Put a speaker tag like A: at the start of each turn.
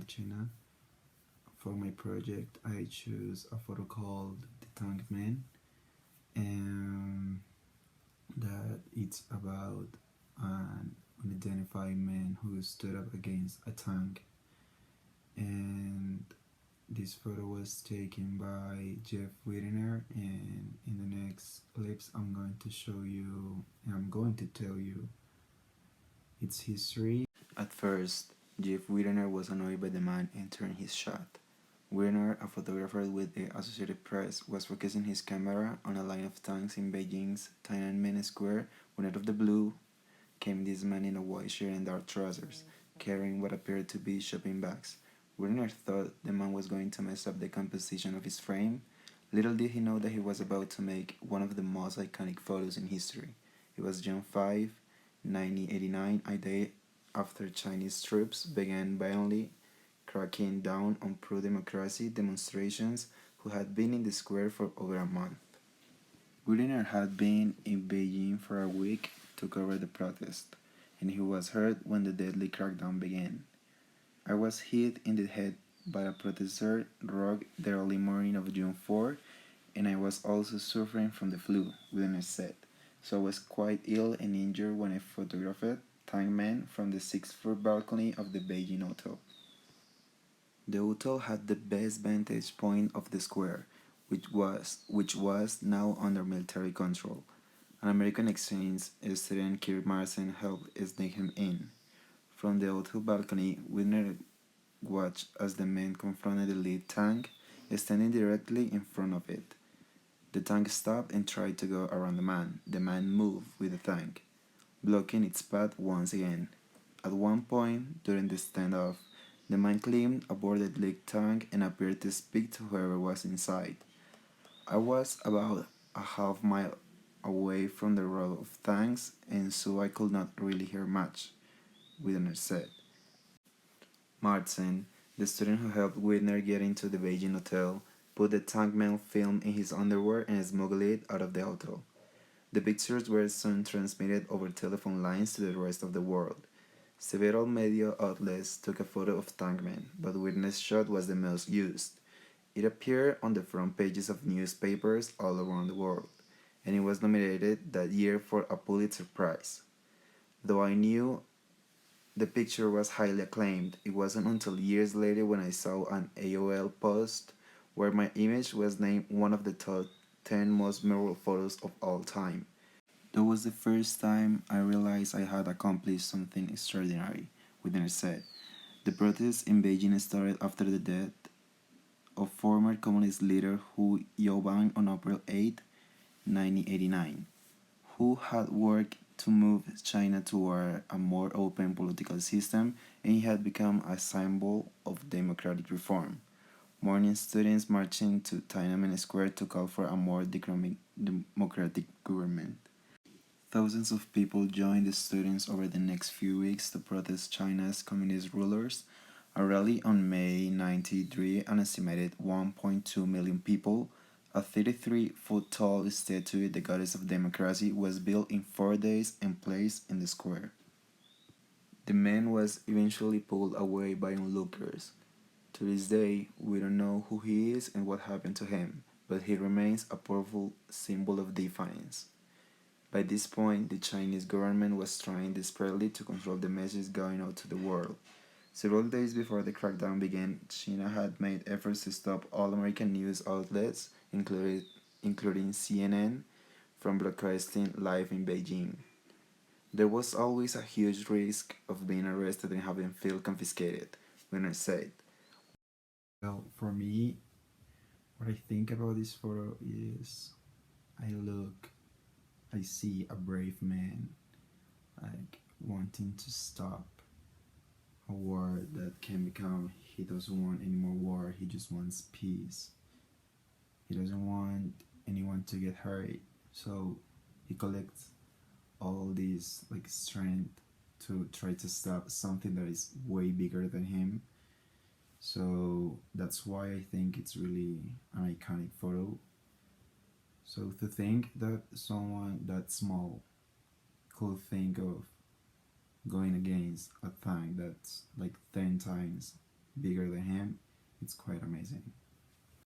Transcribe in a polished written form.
A: Marchena. For my project, I choose a photo called The Tank Man, and that it's about an unidentified man who stood up against a tank. And this photo was taken by Jeff Whitner, and in the next clips, I'm going to show you, and I'm going to tell you its history. At first, Jeff Whitner was annoyed by the man entering his shot. Whitner, a photographer with the Associated Press, was focusing his camera on a line of tanks in Beijing's Tiananmen Square when out of the blue came this man in a white shirt and dark trousers, carrying what appeared to be shopping bags. Whitner thought the man was going to mess up the composition of his frame. Little did he know that he was about to make one of the most iconic photos in history. It was June 5, 1989, a day after Chinese troops began violently cracking down on pro-democracy demonstrations who had been in the square for over a month. Whitner had been in Beijing for a week to cover the protest, and he was hurt when the deadly crackdown began. I was hit in the head by a protester rock the early morning of June 4, and I was also suffering from the flu, Whitner said, so I was quite ill and injured when I photographed Tank Man from the sixth-floor balcony of the Beijing hotel. The hotel had the best vantage point of the square, which was now under military control. An American exchange student, Kirk Marson, helped sneak him in. From the hotel balcony, Whitner watched as the men confronted the lead tank, standing directly in front of it. The tank stopped and tried to go around the man. The man moved with the tank, blocking its path once again. At one point during the standoff, the man climbed aboard the lead tank and appeared to speak to whoever was inside. I was about a half mile away from the row of tanks, and so I could not really hear much, Whitner said. Martin, the student who helped Whitner get into the Beijing hotel, put the Tankman film in his underwear and smuggled it out of the hotel. The pictures were soon transmitted over telephone lines to the rest of the world. Several media outlets took a photo of Tankman, but Whitner's shot was the most used. It appeared on the front pages of newspapers all around the world, and it was nominated that year for a Pulitzer Prize. Though I knew the picture was highly acclaimed, it wasn't until years later when I saw an AOL post where my image was named one of the top 10 most memorable photos of all time. That was the first time I realized I had accomplished something extraordinary, Whitner said. The protests in Beijing started after the death of former communist leader Hu Yaobang on April 8, 1989, who had worked to move China toward a more open political system, and he had become a symbol of democratic reform. Morning students marching to Tiananmen Square to call for a more democratic government. Thousands of people joined the students over the next few weeks to protest China's communist rulers. A rally on May 93, an estimated 1.2 million people, a 33-foot tall statue, the goddess of democracy, was built in 4 days and placed in the square. The man was eventually pulled away by onlookers. To this day, we don't know who he is and what happened to him, but he remains a powerful symbol of defiance. By this point, the Chinese government was trying desperately to control the message going out to the world. Several days before the crackdown began, China had made efforts to stop all American news outlets, including CNN, from broadcasting live in Beijing. There was always a huge risk of being arrested and having film confiscated, Winner said. Well, for me, what I think about this photo is I see a brave man, like wanting to stop a war that can become, he doesn't want any more war, he just wants peace. He doesn't want anyone to get hurt, so he collects all this like strength to try to stop something that is way bigger than him. So that's why I think it's really an iconic photo. So to think that someone that small could think of going against a tank that's like 10 times bigger than him. It's quite amazing.